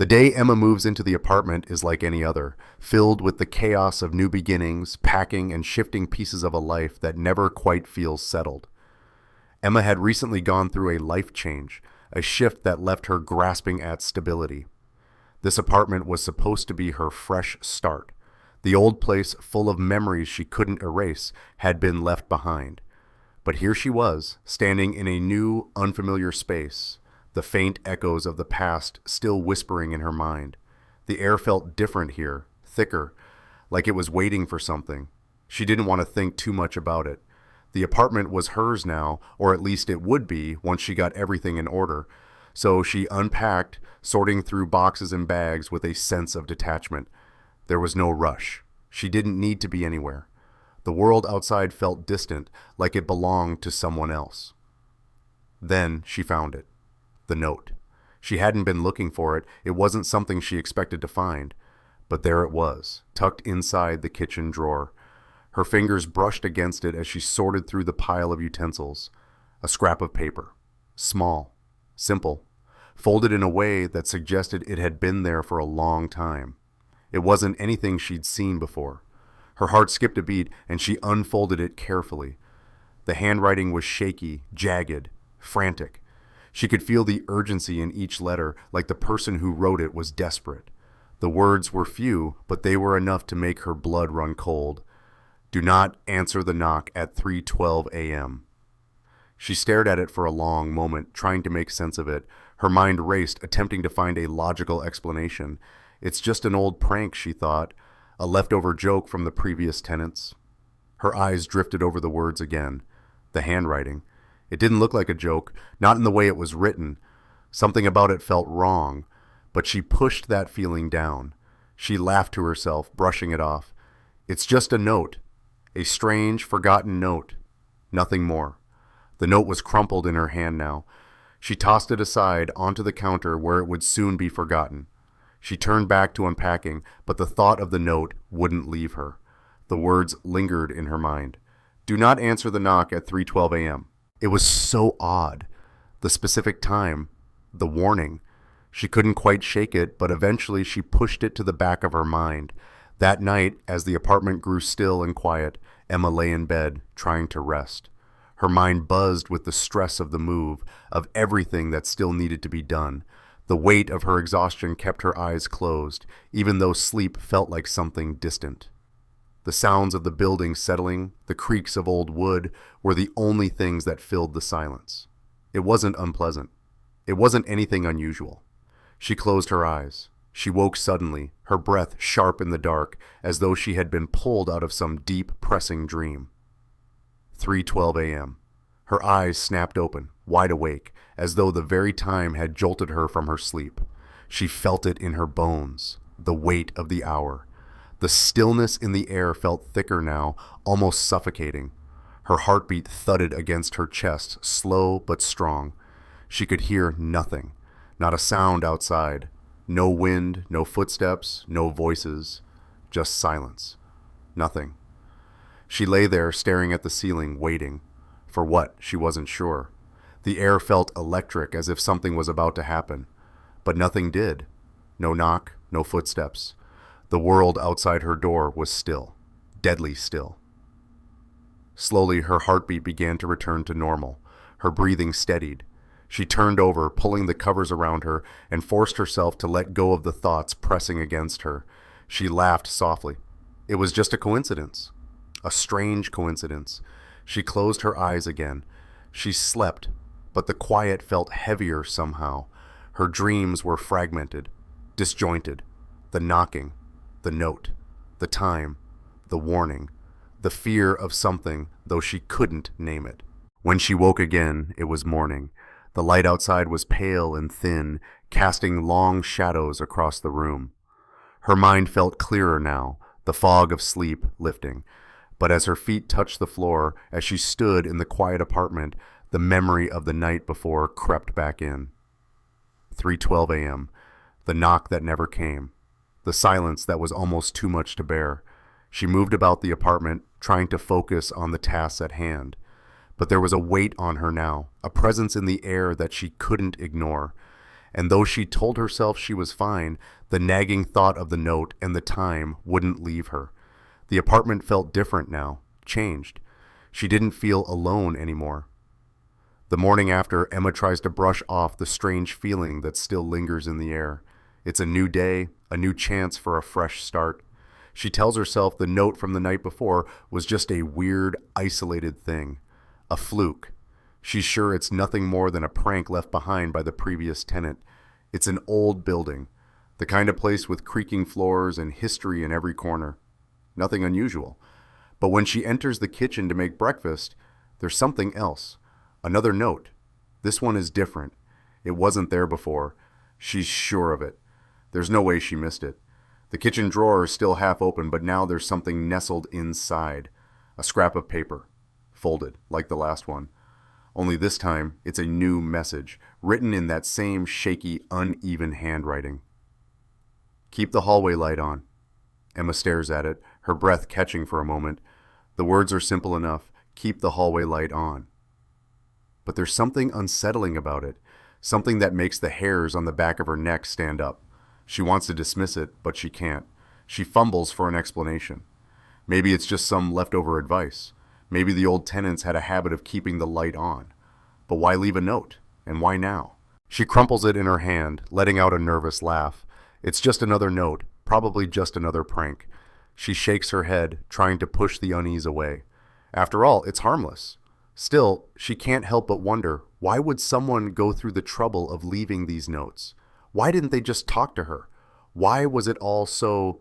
The day Emma moves into the apartment is like any other, filled with the chaos of new beginnings, packing and shifting pieces of a life that never quite feels settled. Emma had recently gone through a life change, a shift that left her grasping at stability. This apartment was supposed to be her fresh start. The old place, full of memories she couldn't erase, had been left behind. But here she was, standing in a new, unfamiliar space, the faint echoes of the past still whispering in her mind. The air felt different here, thicker, like it was waiting for something. She didn't want to think too much about it. The apartment was hers now, or at least it would be once she got everything in order. So she unpacked, sorting through boxes and bags with a sense of detachment. There was no rush. She didn't need to be anywhere. The world outside felt distant, like it belonged to someone else. Then she found it. The note. She hadn't been looking for it. It wasn't something she expected to find. But there it was, tucked inside the kitchen drawer. Her fingers brushed against it as she sorted through the pile of utensils. A scrap of paper. Small. Simple. Folded in a way that suggested it had been there for a long time. It wasn't anything she'd seen before. Her heart skipped a beat, and she unfolded it carefully. The handwriting was shaky, jagged, frantic. She could feel the urgency in each letter, like the person who wrote it was desperate. The words were few, but they were enough to make her blood run cold. Do not answer the knock at 3:12 a.m. She stared at it for a long moment, trying to make sense of it. Her mind raced, attempting to find a logical explanation. It's just an old prank, she thought, a leftover joke from the previous tenants. Her eyes drifted over the words again. The handwriting. It didn't look like a joke, not in the way it was written. Something about it felt wrong, but she pushed that feeling down. She laughed to herself, brushing it off. It's just a note. A strange, forgotten note. Nothing more. The note was crumpled in her hand now. She tossed it aside onto the counter where it would soon be forgotten. She turned back to unpacking, but the thought of the note wouldn't leave her. The words lingered in her mind. Do not answer the knock at 3:12 a.m. It was so odd. The specific time. The warning. She couldn't quite shake it, but eventually she pushed it to the back of her mind. That night, as the apartment grew still and quiet, Emma lay in bed, trying to rest. Her mind buzzed with the stress of the move, of everything that still needed to be done. The weight of her exhaustion kept her eyes closed, even though sleep felt like something distant. The sounds of the building settling, the creaks of old wood, were the only things that filled the silence. It wasn't unpleasant. It wasn't anything unusual. She closed her eyes. She woke suddenly, her breath sharp in the dark, as though she had been pulled out of some deep, pressing dream. 3:12 a.m. Her eyes snapped open, wide awake, as though the very time had jolted her from her sleep. She felt it in her bones, the weight of the hour. The stillness in the air felt thicker now, almost suffocating. Her heartbeat thudded against her chest, slow but strong. She could hear nothing, not a sound outside. No wind, no footsteps, no voices, just silence. Nothing. She lay there staring at the ceiling, waiting. For what, she wasn't sure. The air felt electric, as if something was about to happen. But nothing did. No knock, no footsteps. The world outside her door was still, deadly still. Slowly, her heartbeat began to return to normal. Her breathing steadied. She turned over, pulling the covers around her, and forced herself to let go of the thoughts pressing against her. She laughed softly. It was just a coincidence. A strange coincidence. She closed her eyes again. She slept, but the quiet felt heavier somehow. Her dreams were fragmented, disjointed. The knocking, the note, the time, the warning, the fear of something, though she couldn't name it. When she woke again, it was morning. The light outside was pale and thin, casting long shadows across the room. Her mind felt clearer now, the fog of sleep lifting. But as her feet touched the floor, as she stood in the quiet apartment, the memory of the night before crept back in. 3:12 a.m., the knock that never came, the silence that was almost too much to bear. She moved about the apartment, trying to focus on the tasks at hand. But there was a weight on her now, a presence in the air that she couldn't ignore. And though she told herself she was fine, the nagging thought of the note and the time wouldn't leave her. The apartment felt different now, changed. She didn't feel alone anymore. The morning after, Emma tries to brush off the strange feeling that still lingers in the air. It's a new day, a new chance for a fresh start. She tells herself the note from the night before was just a weird, isolated thing. A fluke. She's sure it's nothing more than a prank left behind by the previous tenant. It's an old building, the kind of place with creaking floors and history in every corner. Nothing unusual. But when she enters the kitchen to make breakfast, there's something else. Another note. This one is different. It wasn't there before. She's sure of it. There's no way she missed it. The kitchen drawer is still half open, but now there's something nestled inside. A scrap of paper, folded like the last one. Only this time, it's a new message, written in that same shaky, uneven handwriting. Keep the hallway light on. Emma stares at it, her breath catching for a moment. The words are simple enough. Keep the hallway light on. But there's something unsettling about it, something that makes the hairs on the back of her neck stand up. She wants to dismiss it, but she can't. She fumbles for an explanation. Maybe it's just some leftover advice. Maybe the old tenants had a habit of keeping the light on. But why leave a note? And why now? She crumples it in her hand, letting out a nervous laugh. It's just another note, probably just another prank. She shakes her head, trying to push the unease away. After all, it's harmless. Still, she can't help but wonder, why would someone go through the trouble of leaving these notes? Why didn't they just talk to her? Why was it all so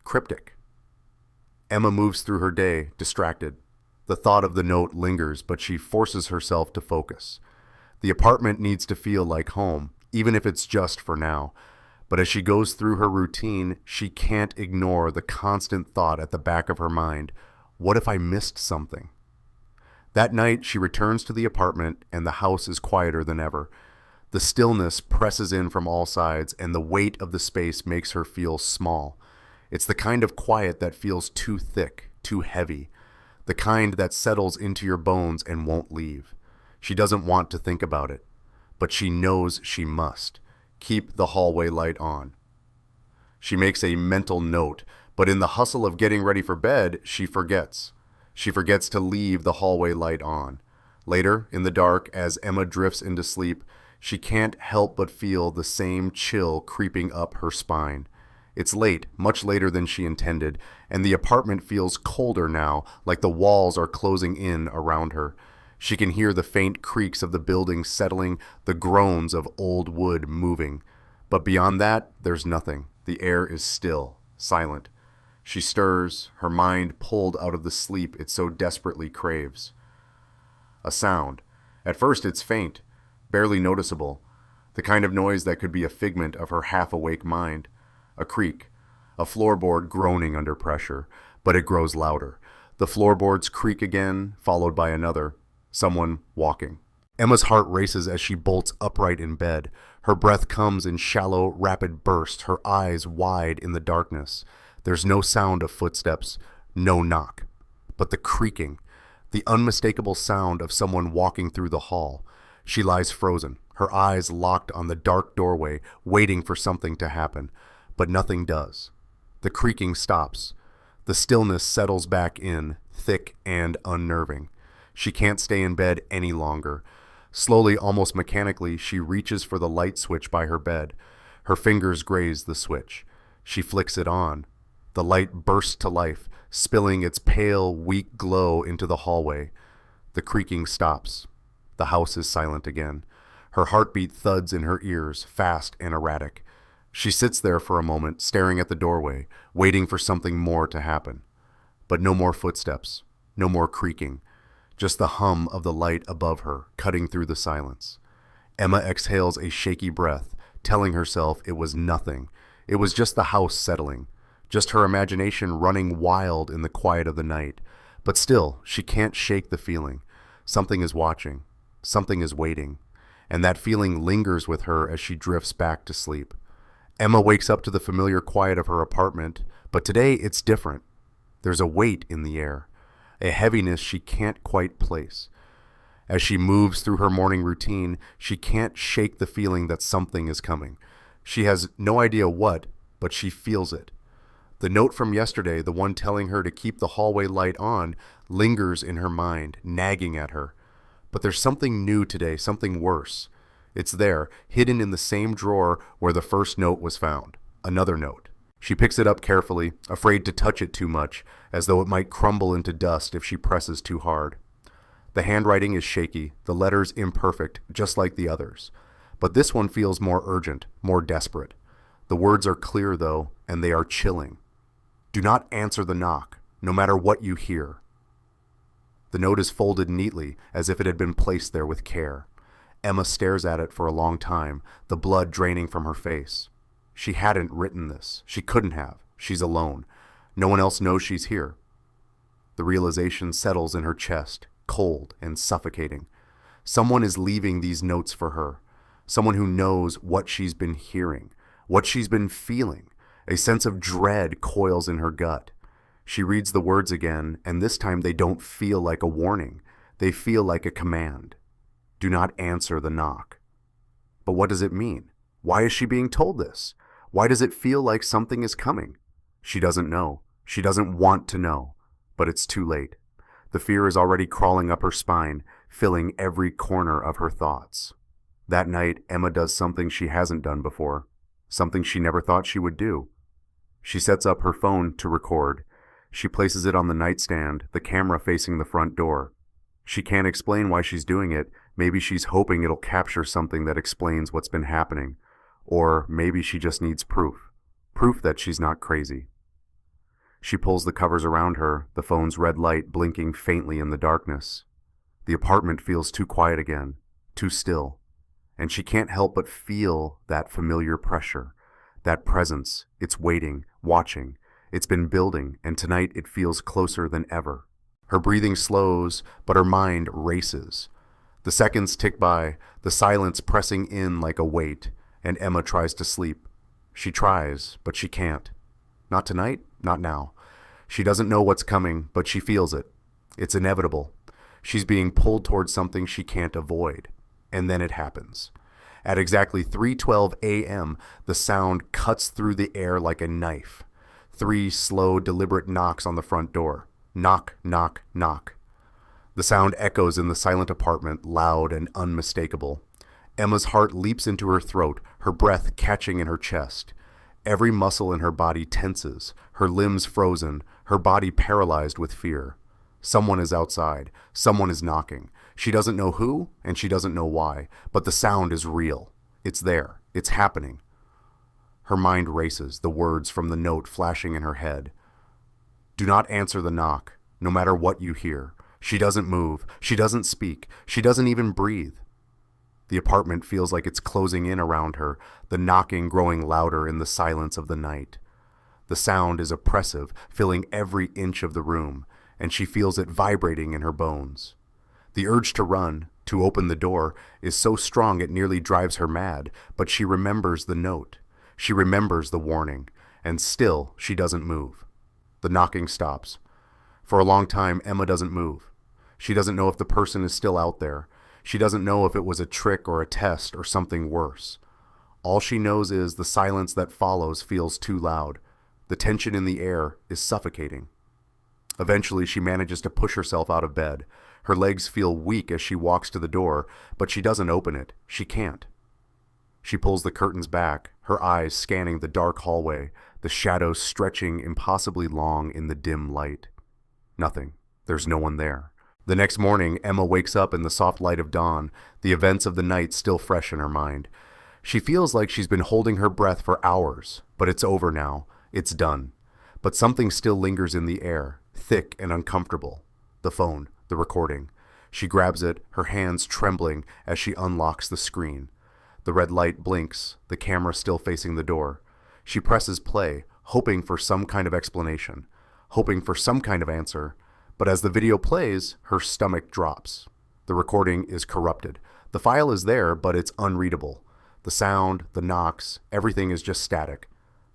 cryptic? Emma moves through her day, distracted. The thought of the note lingers, but she forces herself to focus. The apartment needs to feel like home, even if it's just for now. But as she goes through her routine, she can't ignore the constant thought at the back of her mind, what if I missed something? That night, she returns to the apartment, and the house is quieter than ever. The stillness presses in from all sides, and the weight of the space makes her feel small. It's the kind of quiet that feels too thick, too heavy. The kind that settles into your bones and won't leave. She doesn't want to think about it, but she knows she must. Keep the hallway light on. She makes a mental note, but in the hustle of getting ready for bed, she forgets. She forgets to leave the hallway light on. Later, in the dark, as Emma drifts into sleep, she can't help but feel the same chill creeping up her spine. It's late, much later than she intended, and the apartment feels colder now, like the walls are closing in around her. She can hear the faint creaks of the building settling, the groans of old wood moving. But beyond that, there's nothing. The air is still, silent. She stirs, her mind pulled out of the sleep it so desperately craves. A sound. At first it's faint, barely noticeable, the kind of noise that could be a figment of her half-awake mind. A creak, a floorboard groaning under pressure, but it grows louder. The floorboards creak again, followed by another. Someone walking. Emma's heart races as she bolts upright in bed. Her breath comes in shallow, rapid bursts, her eyes wide in the darkness. There's no sound of footsteps, no knock, but the creaking, the unmistakable sound of someone walking through the hall. She lies frozen, her eyes locked on the dark doorway, waiting for something to happen. But nothing does. The creaking stops. The stillness settles back in, thick and unnerving. She can't stay in bed any longer. Slowly, almost mechanically, she reaches for the light switch by her bed. Her fingers graze the switch. She flicks it on. The light bursts to life, spilling its pale, weak glow into the hallway. The creaking stops. The house is silent again. Her heartbeat thuds in her ears, fast and erratic. She sits there for a moment, staring at the doorway, waiting for something more to happen. But no more footsteps, no more creaking, just the hum of the light above her, cutting through the silence. Emma exhales a shaky breath, telling herself it was nothing. It was just the house settling, just her imagination running wild in the quiet of the night. But still, she can't shake the feeling. Something is watching, something is waiting, and that feeling lingers with her as she drifts back to sleep. Emma wakes up to the familiar quiet of her apartment, but today it's different. There's a weight in the air, a heaviness she can't quite place. As she moves through her morning routine, she can't shake the feeling that something is coming. She has no idea what, but she feels it. The note from yesterday, the one telling her to keep the hallway light on, lingers in her mind, nagging at her. But there's something new today, something worse. It's there, hidden in the same drawer where the first note was found. Another note. She picks it up carefully, afraid to touch it too much, as though it might crumble into dust if she presses too hard. The handwriting is shaky, the letters imperfect, just like the others. But this one feels more urgent, more desperate. The words are clear, though, and they are chilling. Do not answer the knock, no matter what you hear. The note is folded neatly, as if it had been placed there with care. Emma stares at it for a long time, the blood draining from her face. She hadn't written this. She couldn't have. She's alone. No one else knows she's here. The realization settles in her chest, cold and suffocating. Someone is leaving these notes for her. Someone who knows what she's been hearing, what she's been feeling. A sense of dread coils in her gut. She reads the words again, and this time they don't feel like a warning. They feel like a command. Do not answer the knock. But what does it mean? Why is she being told this? Why does it feel like something is coming? She doesn't know. She doesn't want to know. But it's too late. The fear is already crawling up her spine, filling every corner of her thoughts. That night, Emma does something she hasn't done before, something she never thought she would do. She sets up her phone to record. She places it on the nightstand, the camera facing the front door. She can't explain why she's doing it. Maybe she's hoping it'll capture something that explains what's been happening. Or maybe she just needs proof. Proof that she's not crazy. She pulls the covers around her, the phone's red light blinking faintly in the darkness. The apartment feels too quiet again, too still. And she can't help but feel that familiar pressure, that presence. It's waiting, watching. It's been building, and tonight it feels closer than ever. Her breathing slows, but her mind races. The seconds tick by, the silence pressing in like a weight, and Emma tries to sleep. She tries, but she can't. Not tonight, not now. She doesn't know what's coming, but she feels it. It's inevitable. She's being pulled towards something she can't avoid. And then it happens. At exactly 3:12 a.m., the sound cuts through the air like a knife. 3 slow, deliberate knocks on the front door. Knock, knock, knock. The sound echoes in the silent apartment, loud and unmistakable. Emma's heart leaps into her throat, her breath catching in her chest. Every muscle in her body tenses, her limbs frozen, her body paralyzed with fear. Someone is outside. Someone is knocking. She doesn't know who, and she doesn't know why, but the sound is real. It's there. It's happening. Her mind races, the words from the note flashing in her head. Do not answer the knock, no matter what you hear. She doesn't move. She doesn't speak. She doesn't even breathe. The apartment feels like it's closing in around her, the knocking growing louder in the silence of the night. The sound is oppressive, filling every inch of the room, and she feels it vibrating in her bones. The urge to run, to open the door, is so strong it nearly drives her mad, but she remembers the note. She remembers the warning, and still she doesn't move. The knocking stops. For a long time, Emma doesn't move. She doesn't know if the person is still out there. She doesn't know if it was a trick or a test or something worse. All she knows is the silence that follows feels too loud. The tension in the air is suffocating. Eventually, she manages to push herself out of bed. Her legs feel weak as she walks to the door, but she doesn't open it. She can't. She pulls the curtains back, her eyes scanning the dark hallway, the shadows stretching impossibly long in the dim light. Nothing. There's no one there. The next morning, Emma wakes up in the soft light of dawn, the events of the night still fresh in her mind. She feels like she's been holding her breath for hours, but it's over now. It's done. But something still lingers in the air, thick and uncomfortable. The phone, the recording. She grabs it, her hands trembling as she unlocks the screen. The red light blinks, the camera still facing the door. She presses play, hoping for some kind of explanation, hoping for some kind of answer. But as the video plays, her stomach drops. The recording is corrupted. The file is there, but it's unreadable. The sound, the knocks, everything is just static.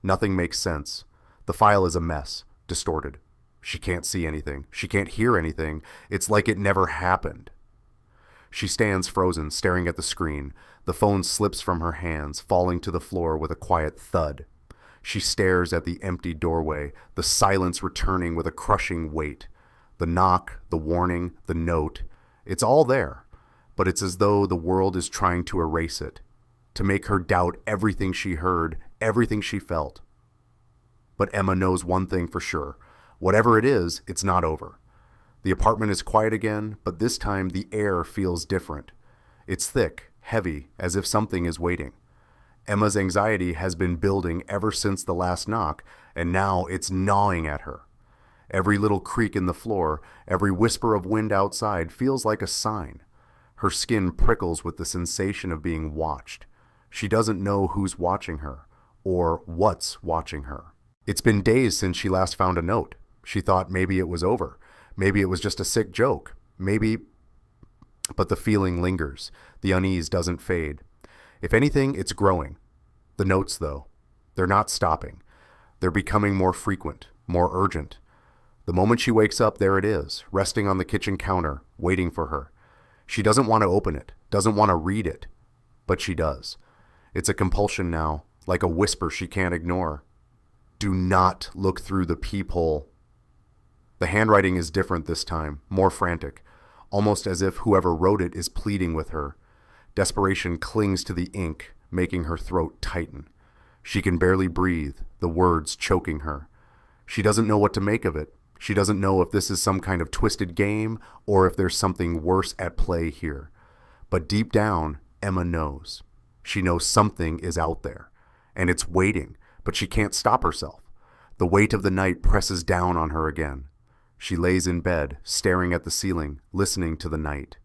Nothing makes sense. The file is a mess, distorted. She can't see anything. She can't hear anything. It's like it never happened. She stands frozen, staring at the screen. The phone slips from her hands, falling to the floor with a quiet thud. She stares at the empty doorway, the silence returning with a crushing weight. The knock, the warning, the note, it's all there, but it's as though the world is trying to erase it, to make her doubt everything she heard, everything she felt. But Emma knows one thing for sure. Whatever it is, it's not over. The apartment is quiet again, but this time the air feels different. It's thick, heavy, as if something is waiting. Emma's anxiety has been building ever since the last knock, and now it's gnawing at her. Every little creak in the floor, every whisper of wind outside feels like a sign. Her skin prickles with the sensation of being watched. She doesn't know who's watching her, or what's watching her. It's been days since she last found a note. She thought maybe it was over. Maybe it was just a sick joke. But the feeling lingers. The unease doesn't fade. If anything, it's growing. The notes, though, they're not stopping. They're becoming more frequent, more urgent. The moment she wakes up, there it is, resting on the kitchen counter, waiting for her. She doesn't want to open it, doesn't want to read it, but she does. It's a compulsion now, like a whisper she can't ignore. Do not look through the peephole. The handwriting is different this time, more frantic, almost as if whoever wrote it is pleading with her. Desperation clings to the ink, making her throat tighten. She can barely breathe, the words choking her. She doesn't know what to make of it. She doesn't know if this is some kind of twisted game or if there's something worse at play here. But deep down, Emma knows. She knows something is out there, and it's waiting, but she can't stop herself. The weight of the night presses down on her again. She lays in bed, staring at the ceiling, listening to the night.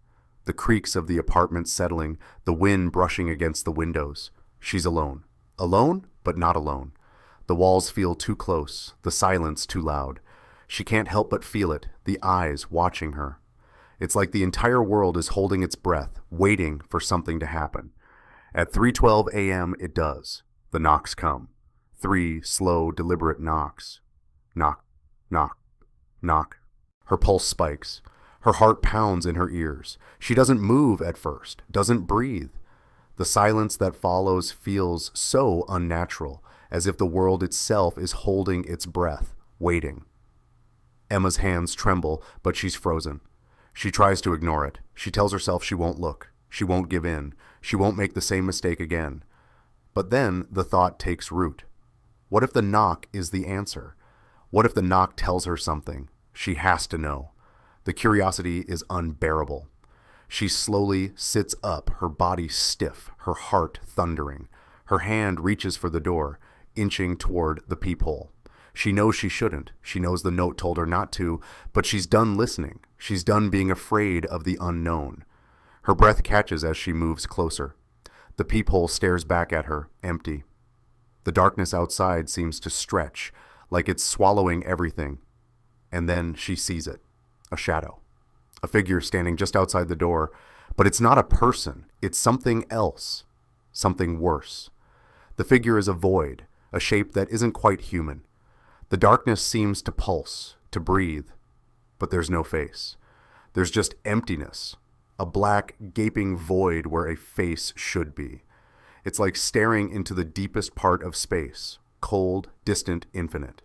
The creaks of the apartment settling, the wind brushing against the windows. She's alone. Alone, but not alone. The walls feel too close, the silence too loud. She can't help but feel it, the eyes watching her. It's like the entire world is holding its breath, waiting for something to happen. At 3:12 a.m. it does. The knocks come. 3 slow, deliberate knocks. Knock, knock, knock. Her pulse spikes. Her heart pounds in her ears. She doesn't move at first, doesn't breathe. The silence that follows feels so unnatural, as if the world itself is holding its breath, waiting. Emma's hands tremble, but she's frozen. She tries to ignore it. She tells herself she won't look. She won't give in. She won't make the same mistake again. But then the thought takes root. What if the knock is the answer? What if the knock tells her something? She has to know. The curiosity is unbearable. She slowly sits up, her body stiff, her heart thundering. Her hand reaches for the door, inching toward the peephole. She knows she shouldn't. She knows the note told her not to, but she's done listening. She's done being afraid of the unknown. Her breath catches as she moves closer. The peephole stares back at her, empty. The darkness outside seems to stretch, like it's swallowing everything. And then she sees it. A shadow. A figure standing just outside the door. But it's not a person. It's something else. Something worse. The figure is a void, a shape that isn't quite human. The darkness seems to pulse, to breathe, but there's no face. There's just emptiness, a black, gaping void where a face should be. It's like staring into the deepest part of space, cold, distant, infinite.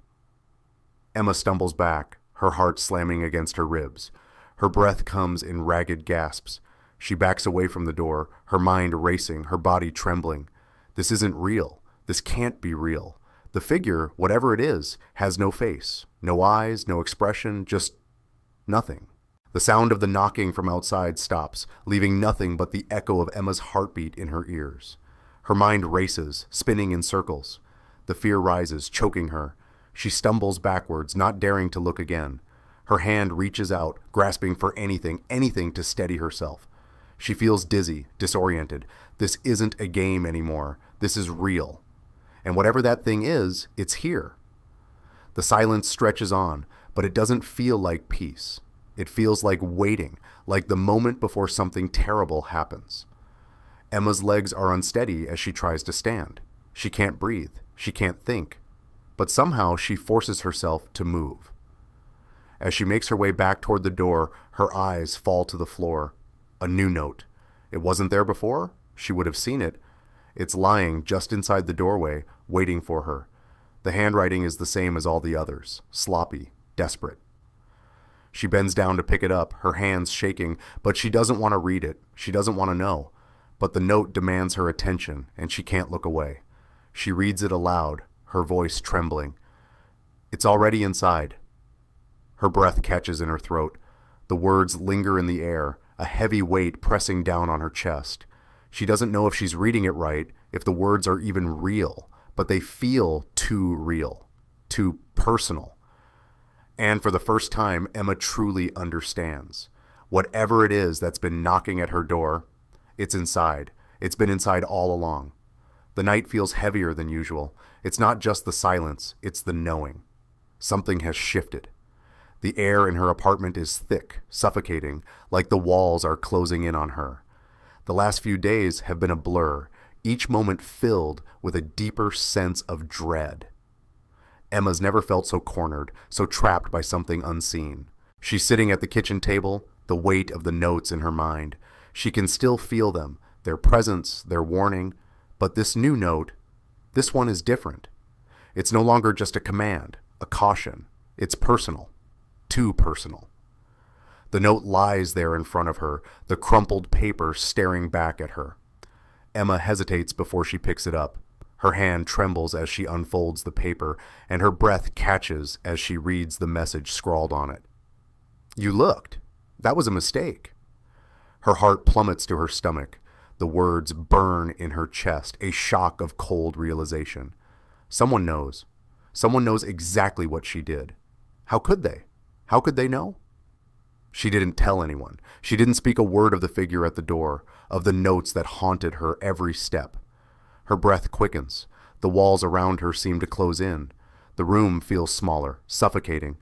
Emma stumbles back, her heart slamming against her ribs. Her breath comes in ragged gasps. She backs away from the door, her mind racing, her body trembling. This isn't real. This can't be real. The figure, whatever it is, has no face, no eyes, no expression, just nothing. The sound of the knocking from outside stops, leaving nothing but the echo of Emma's heartbeat in her ears. Her mind races, spinning in circles. The fear rises, choking her. She stumbles backwards, not daring to look again. Her hand reaches out, grasping for anything to steady herself. She feels dizzy, disoriented. This isn't a game anymore. This is real. And whatever that thing is, it's here. The silence stretches on, but it doesn't feel like peace. It feels like waiting, like the moment before something terrible happens. Emma's legs are unsteady as she tries to stand. She can't breathe. She can't think. But somehow she forces herself to move. As she makes her way back toward the door, her eyes fall to the floor. A new note. It wasn't there before? She would have seen it. It's lying just inside the doorway, waiting for her. The handwriting is the same as all the others, sloppy, desperate. She bends down to pick it up, her hands shaking, but she doesn't want to read it. She doesn't want to know. But the note demands her attention, and she can't look away. She reads it aloud, her voice trembling. It's already inside. Her breath catches in her throat. The words linger in the air, a heavy weight pressing down on her chest. She doesn't know if she's reading it right, if the words are even real, but they feel too real, too personal. And for the first time, Emma truly understands. Whatever it is that's been knocking at her door, it's inside. It's been inside all along. The night feels heavier than usual. It's not just the silence, it's the knowing. Something has shifted. The air in her apartment is thick, suffocating, like the walls are closing in on her. The last few days have been a blur, each moment filled with a deeper sense of dread. Emma's never felt so cornered, so trapped by something unseen. She's sitting at the kitchen table, the weight of the notes in her mind. She can still feel them, their presence, their warning. But this new note, this one is different. It's no longer just a command, a caution. It's personal. Too personal. The note lies there in front of her, the crumpled paper staring back at her. Emma hesitates before she picks it up. Her hand trembles as she unfolds the paper, and her breath catches as she reads the message scrawled on it. You looked. That was a mistake. Her heart plummets to her stomach. The words burn in her chest, a shock of cold realization. Someone knows. Someone knows exactly what she did. How could they? How could they know? She didn't tell anyone. She didn't speak a word of the figure at the door, of the notes that haunted her every step. Her breath quickens. The walls around her seem to close in. The room feels smaller, suffocating.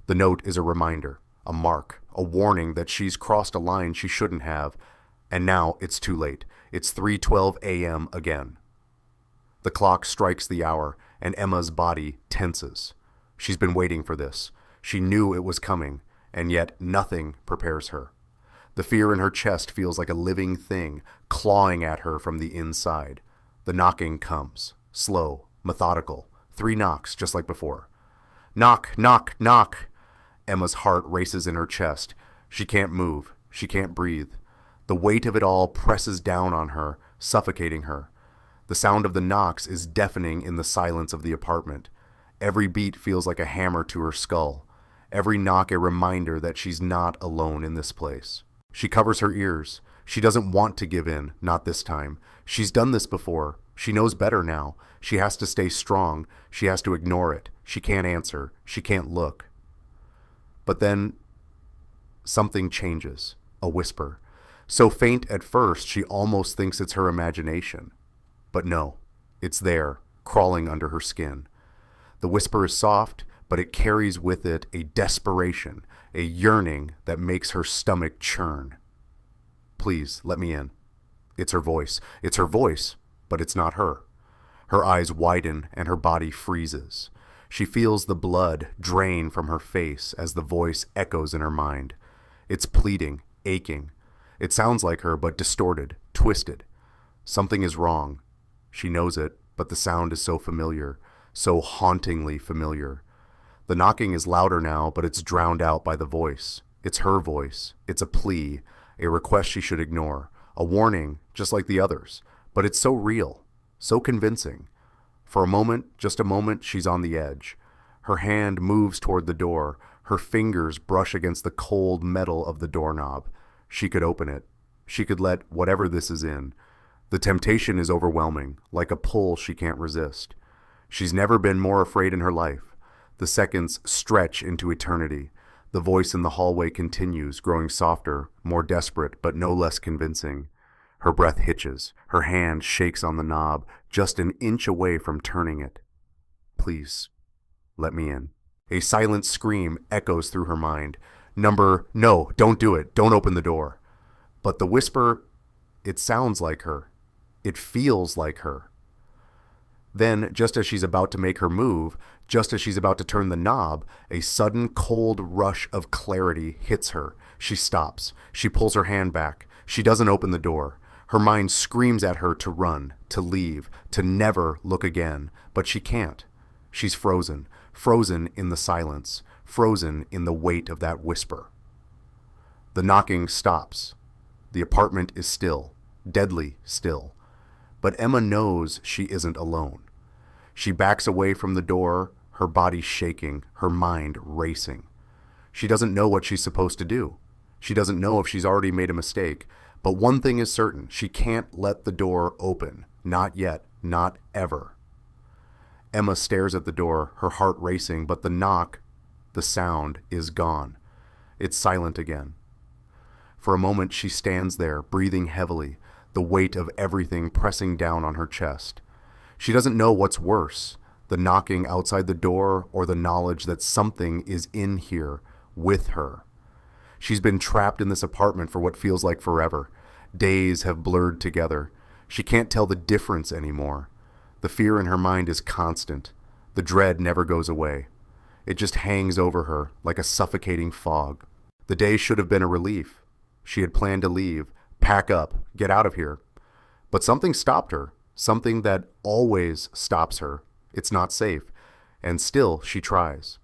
The note is a reminder, a mark, a warning that she's crossed a line she shouldn't have, and now it's too late. It's 3:12 a.m. again. The clock strikes the hour, and Emma's body tenses. She's been waiting for this. She knew it was coming, and yet nothing prepares her. The fear in her chest feels like a living thing, clawing at her from the inside. The knocking comes, slow, methodical. 3 knocks, just like before. Knock, knock, knock! Emma's heart races in her chest. She can't move. She can't breathe. The weight of it all presses down on her, suffocating her. The sound of the knocks is deafening in the silence of the apartment. Every beat feels like a hammer to her skull. Every knock a reminder that she's not alone in this place. She covers her ears. She doesn't want to give in, not this time. She's done this before. She knows better now. She has to stay strong. She has to ignore it. She can't answer. She can't look. But then something changes. A whisper. So faint at first she almost thinks it's her imagination. But no, it's there, crawling under her skin. The whisper is soft, but it carries with it a desperation, a yearning that makes her stomach churn. Please, let me in. It's her voice. It's her voice, but it's not her. Her eyes widen and her body freezes. She feels the blood drain from her face as the voice echoes in her mind. It's pleading, aching. It sounds like her, but distorted, twisted. Something is wrong. She knows it, but the sound is so familiar, so hauntingly familiar. The knocking is louder now, but it's drowned out by the voice. It's her voice. It's a plea, a request she should ignore, a warning, just like the others. But it's so real, so convincing. For a moment, just a moment, she's on the edge. Her hand moves toward the door. Her fingers brush against the cold metal of the doorknob. She could open it. She could let whatever this is in. The temptation is overwhelming, like a pull she can't resist. She's never been more afraid in her life. The seconds stretch into eternity. The voice in the hallway continues, growing softer, more desperate, but no less convincing. Her breath hitches. Her hand shakes on the knob, just an inch away from turning it. Please, let me in. A silent scream echoes through her mind. No, don't do it. Don't open the door. But the whisper, it sounds like her. It feels like her. Then, just as she's about to make her move, just as she's about to turn the knob, a sudden cold rush of clarity hits her. She stops. She pulls her hand back. She doesn't open the door. Her mind screams at her to run, to leave, to never look again, but she can't. She's frozen, frozen in the silence, frozen in the weight of that whisper. The knocking stops. The apartment is still, deadly still. But Emma knows she isn't alone. She backs away from the door, her body shaking, her mind racing. She doesn't know what she's supposed to do. She doesn't know if she's already made a mistake. But one thing is certain, she can't let the door open. Not yet, not ever. Emma stares at the door, her heart racing, but the knock, the sound, is gone. It's silent again. For a moment she stands there, breathing heavily, the weight of everything pressing down on her chest. She doesn't know what's worse, the knocking outside the door or the knowledge that something is in here with her. She's been trapped in this apartment for what feels like forever. Days have blurred together. She can't tell the difference anymore. The fear in her mind is constant. The dread never goes away. It just hangs over her like a suffocating fog. The day should have been a relief. She had planned to leave, pack up, get out of here. But something stopped her, something that always stops her. It's not safe, and still she tries.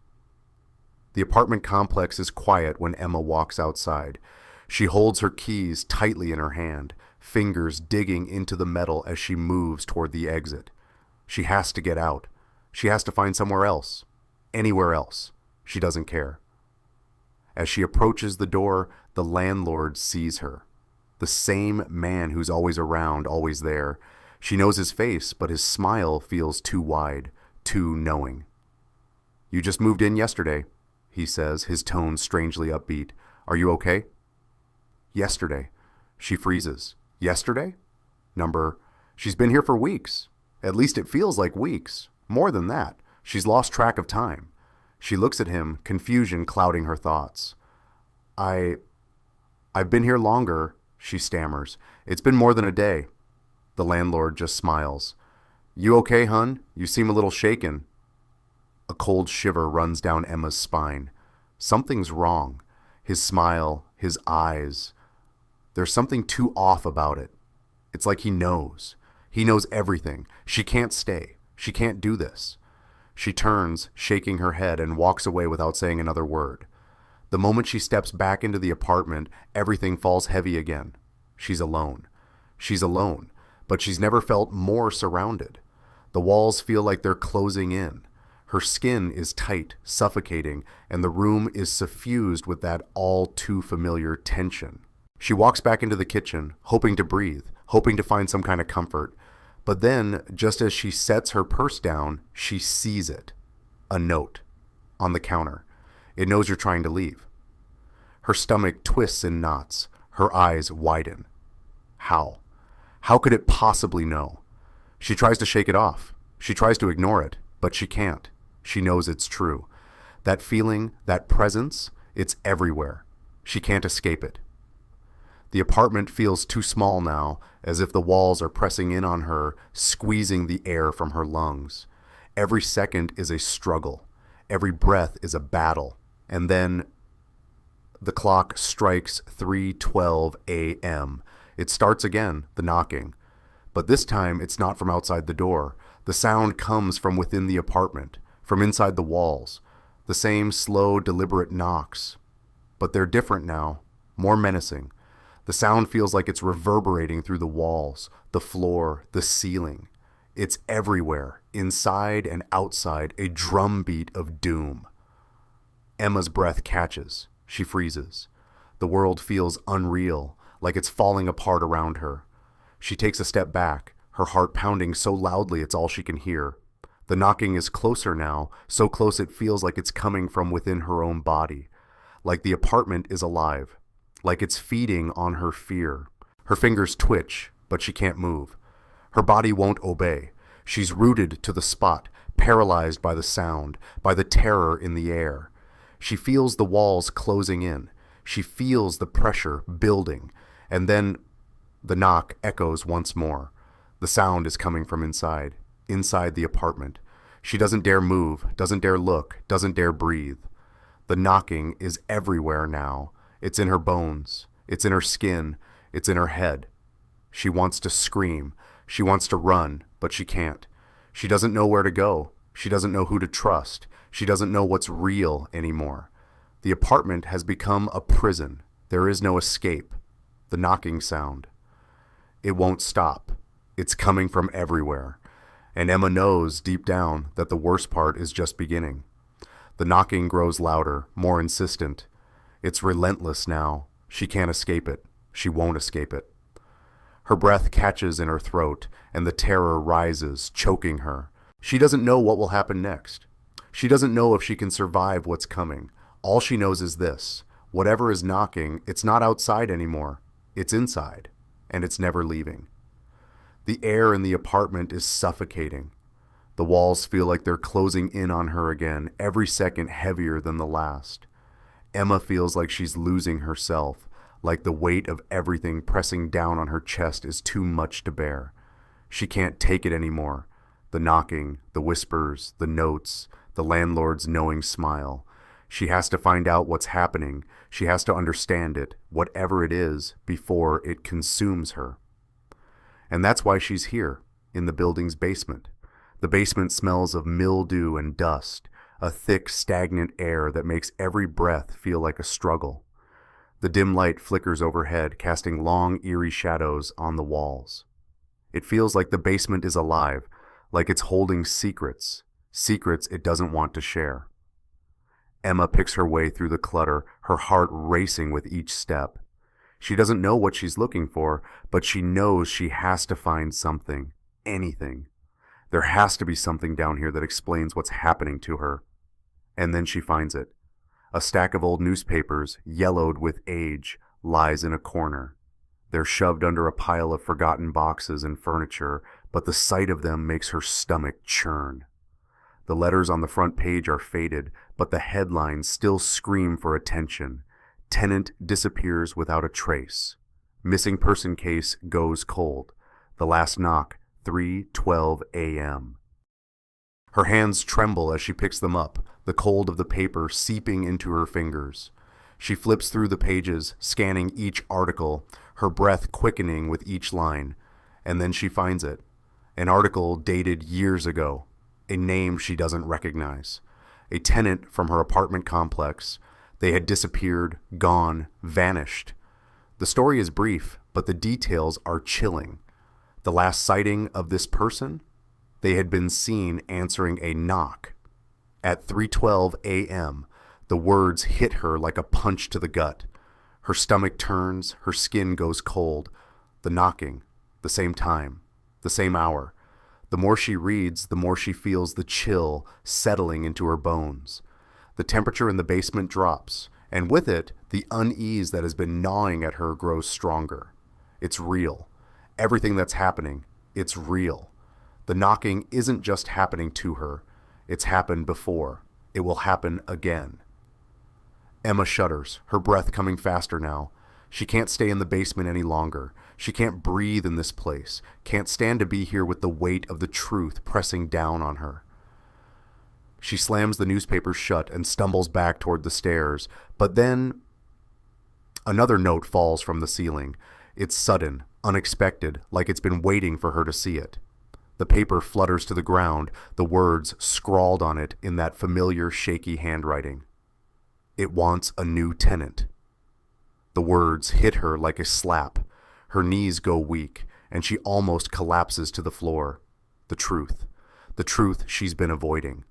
The apartment complex is quiet when Emma walks outside. She holds her keys tightly in her hand, fingers digging into the metal as she moves toward the exit. She has to get out. She has to find somewhere else. Anywhere else. She doesn't care. As she approaches the door, the landlord sees her. The same man who's always around, always there. She knows his face, but his smile feels too wide, too knowing. "You just moved in yesterday," he says, his tone strangely upbeat. "Are you okay?" "Yesterday." She freezes. "Yesterday?" She's been here for weeks. At least it feels like weeks. More than that. She's lost track of time. She looks at him, confusion clouding her thoughts. I've been here longer," she stammers. "It's been more than a day." The landlord just smiles. "You okay, hun? You seem a little shaken." A cold shiver runs down Emma's spine. Something's wrong. His smile, his eyes. There's something too off about it. It's like he knows. He knows everything. She can't stay. She can't do this. She turns, shaking her head, and walks away without saying another word. The moment she steps back into the apartment, everything falls heavy again. She's alone. She's alone, but she's never felt more surrounded. The walls feel like they're closing in. Her skin is tight, suffocating, and the room is suffused with that all too familiar tension. She walks back into the kitchen, hoping to breathe, hoping to find some kind of comfort. But then, just as she sets her purse down, she sees it. A note. On the counter. It knows you're trying to leave. Her stomach twists in knots. Her eyes widen. How? How could it possibly know? She tries to shake it off. She tries to ignore it, but she can't. She knows it's true. That feeling, that presence, it's everywhere. She can't escape it. The apartment feels too small now, as if the walls are pressing in on her, squeezing the air from her lungs. Every second is a struggle. Every breath is a battle. And then the clock strikes 3:12 a.m. It starts again, the knocking. But this time it's not from outside the door. The sound comes from within the apartment, from inside the walls. The same slow, deliberate knocks. But they're different now, more menacing. The sound feels like it's reverberating through the walls, the floor, the ceiling. It's everywhere, inside and outside, a drumbeat of doom. Emma's breath catches. She freezes. The world feels unreal, like it's falling apart around her. She takes a step back, her heart pounding so loudly it's all she can hear. The knocking is closer now, so close it feels like it's coming from within her own body. Like the apartment is alive. Like it's feeding on her fear. Her fingers twitch, but she can't move. Her body won't obey. She's rooted to the spot, paralyzed by the sound, by the terror in the air. She feels the walls closing in. She feels the pressure building. And then the knock echoes once more. The sound is coming from inside the apartment. She doesn't dare move, doesn't dare look, doesn't dare breathe. The knocking is everywhere now. It's in her bones. It's in her skin. It's in her head. She wants to scream. She wants to run, but she can't. She doesn't know where to go. She doesn't know who to trust. She doesn't know what's real anymore. The apartment has become a prison. There is no escape. The knocking sound. It won't stop. It's coming from everywhere. And Emma knows deep down that the worst part is just beginning. The knocking grows louder, more insistent. It's relentless now. She can't escape it. She won't escape it. Her breath catches in her throat, and the terror rises, choking her. She doesn't know what will happen next. She doesn't know if she can survive what's coming. All she knows is this: whatever is knocking, it's not outside anymore. It's inside, and it's never leaving. The air in the apartment is suffocating. The walls feel like they're closing in on her again, every second heavier than the last. Emma feels like she's losing herself, like the weight of everything pressing down on her chest is too much to bear. She can't take it anymore. The knocking, the whispers, the notes, the landlord's knowing smile. She has to find out what's happening. She has to understand it, whatever it is, before it consumes her. And that's why she's here, in the building's basement. The basement smells of mildew and dust, a thick, stagnant air that makes every breath feel like a struggle. The dim light flickers overhead, casting long, eerie shadows on the walls. It feels like the basement is alive, like it's holding secrets it doesn't want to share. Emma picks her way through the clutter, her heart racing with each step. She doesn't know what she's looking for, but she knows she has to find something, anything. There has to be something down here that explains what's happening to her. And then she finds it. A stack of old newspapers, yellowed with age, lies in a corner. They're shoved under a pile of forgotten boxes and furniture, but the sight of them makes her stomach churn. The letters on the front page are faded, but the headlines still scream for attention. Tenant disappears without a trace. Missing person case goes cold. The last knock, 3:12 a.m. Her hands tremble as she picks them up, the cold of the paper seeping into her fingers. She flips through the pages, scanning each article, her breath quickening with each line. And then she finds it. An article dated years ago. A name she doesn't recognize. A tenant from her apartment complex. They had disappeared, gone, vanished. The story is brief, but the details are chilling. The last sighting of this person? They had been seen answering a knock. At 3:12 a.m., the words hit her like a punch to the gut. Her stomach turns, her skin goes cold. The knocking, the same time, the same hour. The more she reads, the more she feels the chill settling into her bones. The temperature in the basement drops, and with it, the unease that has been gnawing at her grows stronger. It's real. Everything that's happening, it's real. The knocking isn't just happening to her. It's happened before. It will happen again. Emma shudders, her breath coming faster now. She can't stay in the basement any longer. She can't breathe in this place, can't stand to be here with the weight of the truth pressing down on her. She slams the newspapers shut and stumbles back toward the stairs, but then another note falls from the ceiling. It's sudden, unexpected, like it's been waiting for her to see it. The paper flutters to the ground, the words scrawled on it in that familiar, shaky handwriting. It wants a new tenant. The words hit her like a slap. Her knees go weak, and she almost collapses to the floor. The truth she's been avoiding.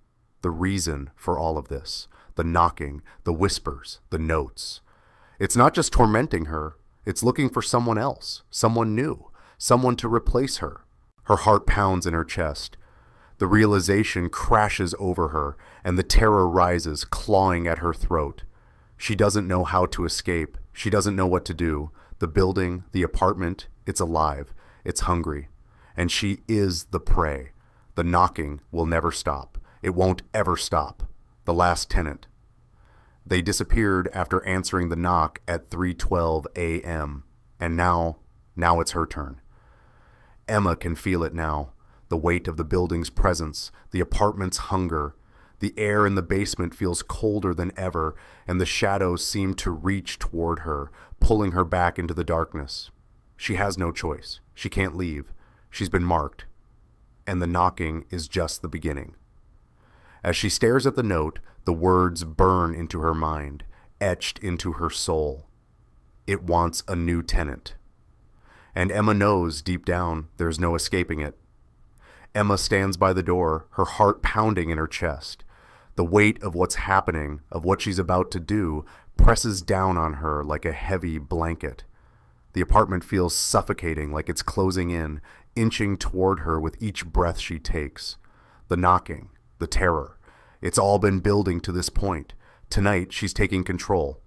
The reason for all of this. The knocking, the whispers, the notes. It's not just tormenting her, it's looking for someone else, someone new, someone to replace her. Her heart pounds in her chest. The realization crashes over her, and the terror rises, clawing at her throat. She doesn't know how to escape. She doesn't know what to do. The building, the apartment, it's alive. It's hungry. And she is the prey. The knocking will never stop. It won't ever stop. The last tenant. They disappeared after answering the knock at 3:12 a.m. And now it's her turn. Emma can feel it now. The weight of the building's presence, the apartment's hunger. The air in the basement feels colder than ever, and the shadows seem to reach toward her, pulling her back into the darkness. She has no choice. She can't leave. She's been marked. And the knocking is just the beginning. As she stares at the note, the words burn into her mind, etched into her soul. It wants a new tenant. And Emma knows deep down there's no escaping it. Emma stands by the door, her heart pounding in her chest. The weight of what's happening, of what she's about to do, presses down on her like a heavy blanket. The apartment feels suffocating, like it's closing in, inching toward her with each breath she takes. The knocking, the terror. It's all been building to this point. Tonight, she's taking control.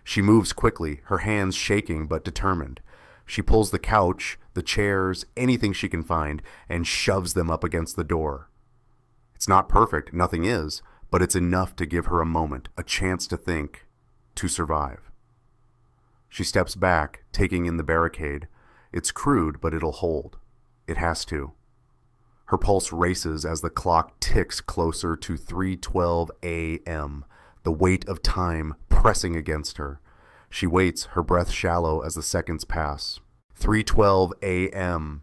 She moves quickly, her hands shaking but determined. She pulls the couch, the chairs, anything she can find, and shoves them up against the door. It's not perfect, nothing is, but it's enough to give her a moment, a chance to think, to survive. She steps back, taking in the barricade. It's crude, but it'll hold. It has to. Her pulse races as the clock ticks closer to 3:12 a.m., the weight of time pressing against her. She waits, her breath shallow as the seconds pass. 3:12 a.m.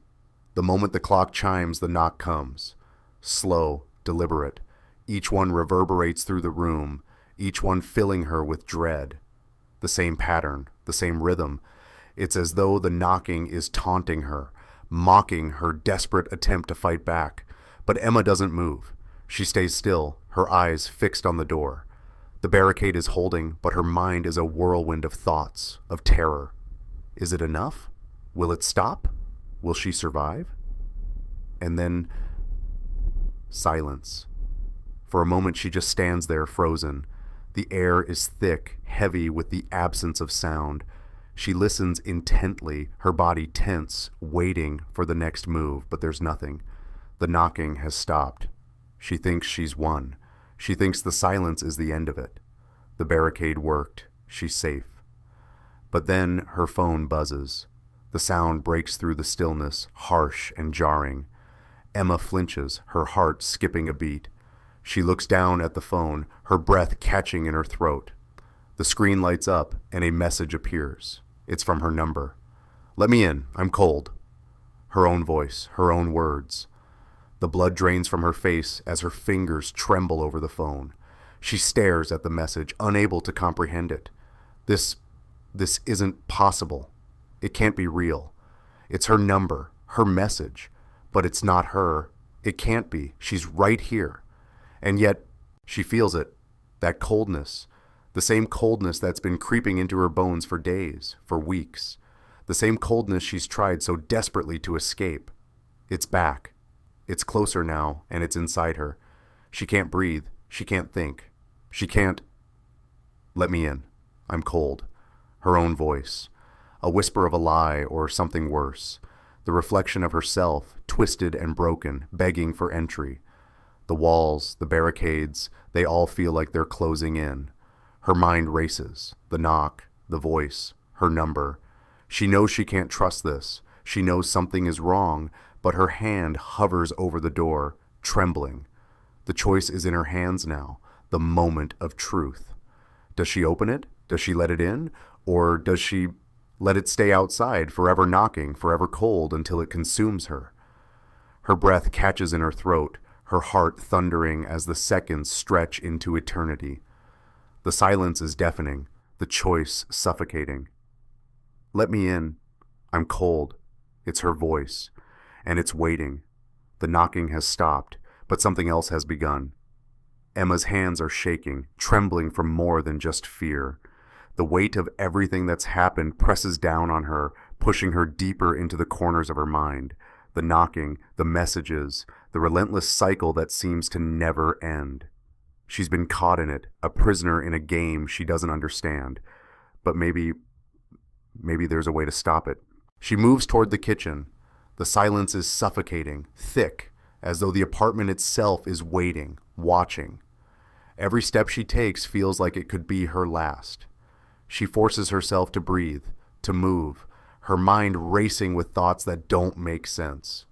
The moment the clock chimes, the knock comes. Slow, deliberate. Each one reverberates through the room, each one filling her with dread. The same pattern, the same rhythm. It's as though the knocking is taunting her, mocking her desperate attempt to fight back. But Emma doesn't move. She stays still, her eyes fixed on the door. The barricade is holding, but her mind is a whirlwind of thoughts, of terror. Is it enough? Will it stop? Will she survive? And then silence. For a moment she just stands there frozen. The air is thick, heavy with the absence of sound. She listens intently, her body tense, waiting for the next move, but there's nothing. The knocking has stopped. She thinks she's won. She thinks the silence is the end of it. The barricade worked. She's safe. But then her phone buzzes. The sound breaks through the stillness, harsh and jarring. Emma flinches, her heart skipping a beat. She looks down at the phone, her breath catching in her throat. The screen lights up and a message appears. It's from her number. "Let me in. I'm cold." Her own voice, her own words. The blood drains from her face as her fingers tremble over the phone. She stares at the message, unable to comprehend it. This isn't possible. It can't be real. It's her number, her message, but it's not her. It can't be. She's right here. And yet, she feels it, that coldness, the same coldness that's been creeping into her bones for days, for weeks, the same coldness she's tried so desperately to escape. It's back. It's closer now, and it's inside her. She can't breathe. She can't think. She can't... "Let me in. I'm cold." Her own voice. A whisper of a lie or something worse. The reflection of herself, twisted and broken, begging for entry. The walls, the barricades, they all feel like they're closing in. Her mind races. The knock, the voice, her number. She knows she can't trust this. She knows something is wrong, but her hand hovers over the door, trembling. The choice is in her hands now, the moment of truth. Does she open it? Does she let it in? Or does she let it stay outside, forever knocking, forever cold, until it consumes her? Her breath catches in her throat, her heart thundering as the seconds stretch into eternity. The silence is deafening, the choice suffocating. "Let me in. I'm cold." It's her voice, and it's waiting. The knocking has stopped, but something else has begun. Emma's hands are shaking, trembling from more than just fear. The weight of everything that's happened presses down on her, pushing her deeper into the corners of her mind. The knocking, the messages, the relentless cycle that seems to never end. She's been caught in it, a prisoner in a game she doesn't understand. But maybe there's a way to stop it. She moves toward the kitchen. The silence is suffocating, thick, as though the apartment itself is waiting, watching. Every step she takes feels like it could be her last. She forces herself to breathe, to move, her mind racing with thoughts that don't make sense.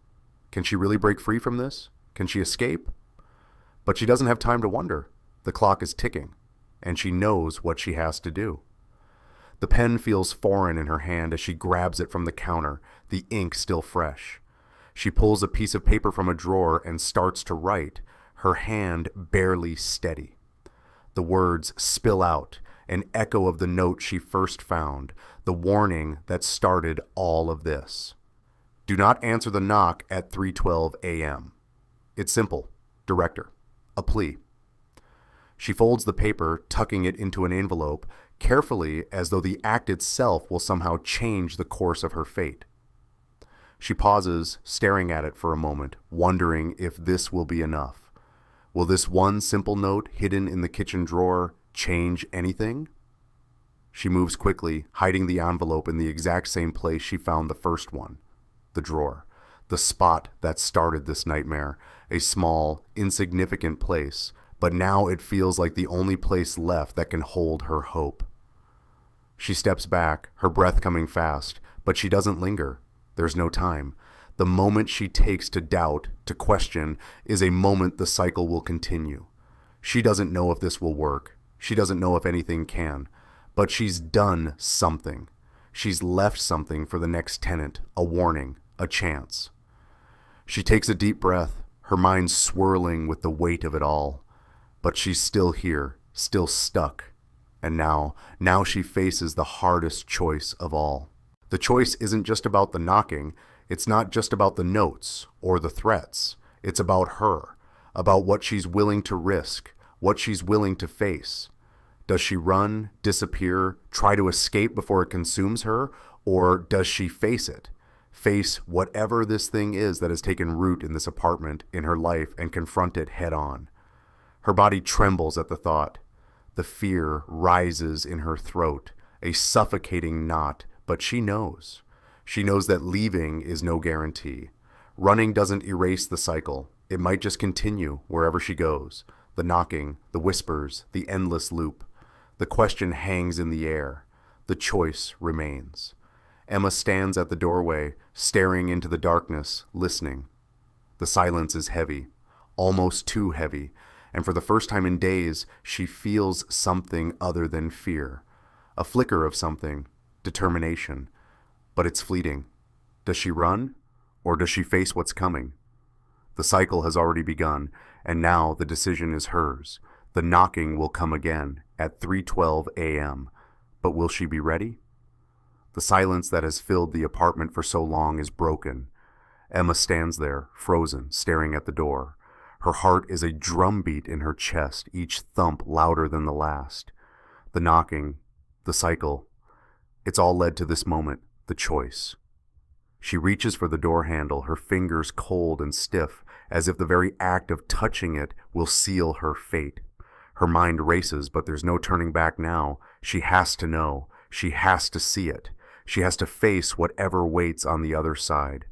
Can she really break free from this? Can she escape? But she doesn't have time to wonder. The clock is ticking, and she knows what she has to do. The pen feels foreign in her hand as she grabs it from the counter, the ink still fresh. She pulls a piece of paper from a drawer and starts to write, her hand barely steady. The words spill out, an echo of the note she first found, the warning that started all of this. Do not answer the knock at 3:12 a.m. It's simple. Director. A plea. She folds the paper, tucking it into an envelope, carefully as though the act itself will somehow change the course of her fate. She pauses, staring at it for a moment, wondering if this will be enough. Will this one simple note hidden in the kitchen drawer change anything? She moves quickly, hiding the envelope in the exact same place she found the first one. The drawer. The spot that started this nightmare. A small, insignificant place, but now it feels like the only place left that can hold her hope. She steps back, her breath coming fast, but she doesn't linger. There's no time. The moment she takes to doubt, to question, is a moment the cycle will continue. She doesn't know if this will work. She doesn't know if anything can. But she's done something. She's left something for the next tenant, a warning, a chance. She takes a deep breath, her mind swirling with the weight of it all. But she's still here, still stuck. And now she faces the hardest choice of all. The choice isn't just about the knocking. It's not just about the notes or the threats. It's about her, about what she's willing to risk, what she's willing to face. Does she run, disappear, try to escape before it consumes her, or does she face it? Face whatever this thing is that has taken root in this apartment, in her life, and confront it head on. Her body trembles at the thought. The fear rises in her throat, a suffocating knot, but she knows. She knows that leaving is no guarantee. Running doesn't erase the cycle. It might just continue wherever she goes. The knocking, the whispers, the endless loop. The question hangs in the air. The choice remains. Emma stands at the doorway, staring into the darkness, listening. The silence is heavy, almost too heavy, and for the first time in days, she feels something other than fear. A flicker of something, determination. But it's fleeting. Does she run, or does she face what's coming? The cycle has already begun, and now the decision is hers. The knocking will come again at 3:12 a.m. But will she be ready? The silence that has filled the apartment for so long is broken. Emma stands there, frozen, staring at the door. Her heart is a drumbeat in her chest, each thump louder than the last. The knocking, the cycle, it's all led to this moment, the choice. She reaches for the door handle, her fingers cold and stiff, as if the very act of touching it will seal her fate. Her mind races, but there's no turning back now. She has to know. She has to see it. She has to face whatever waits on the other side.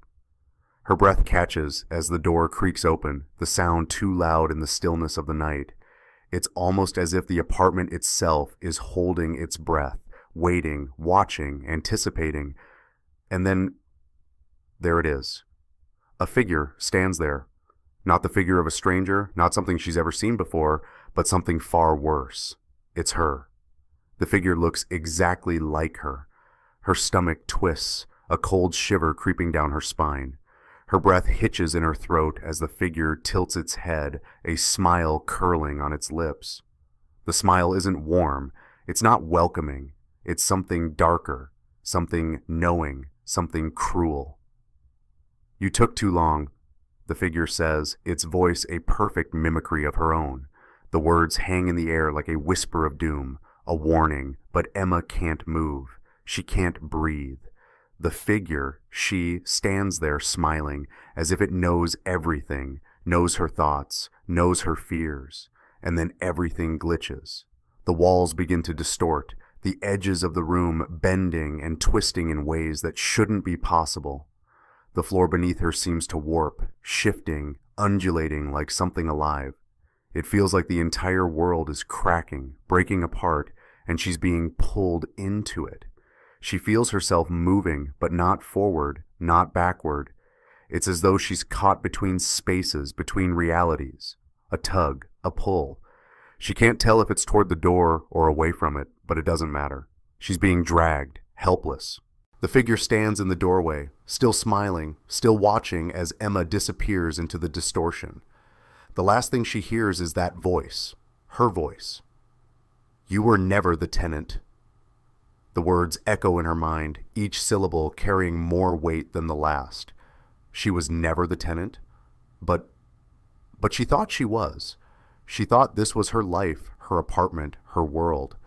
Her breath catches as the door creaks open, the sound too loud in the stillness of the night. It's almost as if the apartment itself is holding its breath, waiting, watching, anticipating. And then, there it is. A figure stands there. Not the figure of a stranger, not something she's ever seen before, but something far worse. It's her. The figure looks exactly like her. Her stomach twists, a cold shiver creeping down her spine. Her breath hitches in her throat as the figure tilts its head, a smile curling on its lips. The smile isn't warm. It's not welcoming. It's something darker, something knowing, something cruel. You took too long, the figure says, its voice a perfect mimicry of her own. The words hang in the air like a whisper of doom, a warning, but Emma can't move. She can't breathe. The figure, she, stands there smiling, as if it knows everything, knows her thoughts, knows her fears, and then everything glitches. The walls begin to distort, the edges of the room bending and twisting in ways that shouldn't be possible. The floor beneath her seems to warp, shifting, undulating like something alive. It feels like the entire world is cracking, breaking apart, and she's being pulled into it. She feels herself moving, but not forward, not backward. It's as though she's caught between spaces, between realities. A tug, a pull. She can't tell if it's toward the door or away from it, but it doesn't matter. She's being dragged, helpless. The figure stands in the doorway, still smiling, still watching as Emma disappears into the distortion. The last thing she hears is that voice, her voice. "You were never the tenant." The words echo in her mind, each syllable carrying more weight than the last. She was never the tenant? But she thought she was. She thought this was her life, her apartment, her world.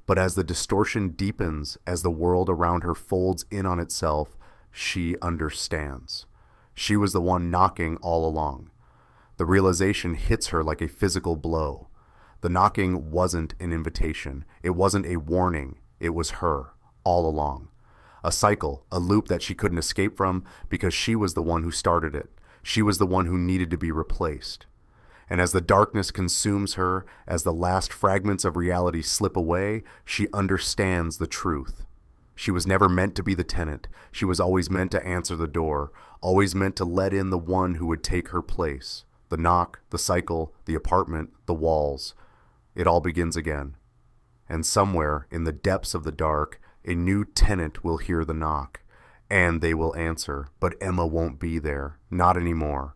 But as the distortion deepens, as the world around her folds in on itself, she understands. She was the one knocking all along. The realization hits her like a physical blow. The knocking wasn't an invitation. It wasn't a warning. It was her, all along. A cycle, a loop that she couldn't escape from because she was the one who started it. She was the one who needed to be replaced. And as the darkness consumes her, as the last fragments of reality slip away, she understands the truth. She was never meant to be the tenant. She was always meant to answer the door, always meant to let in the one who would take her place. The knock, the cycle, the apartment, the walls. It all begins again. And somewhere in the depths of the dark, a new tenant will hear the knock. And they will answer, but Emma won't be there. Not anymore.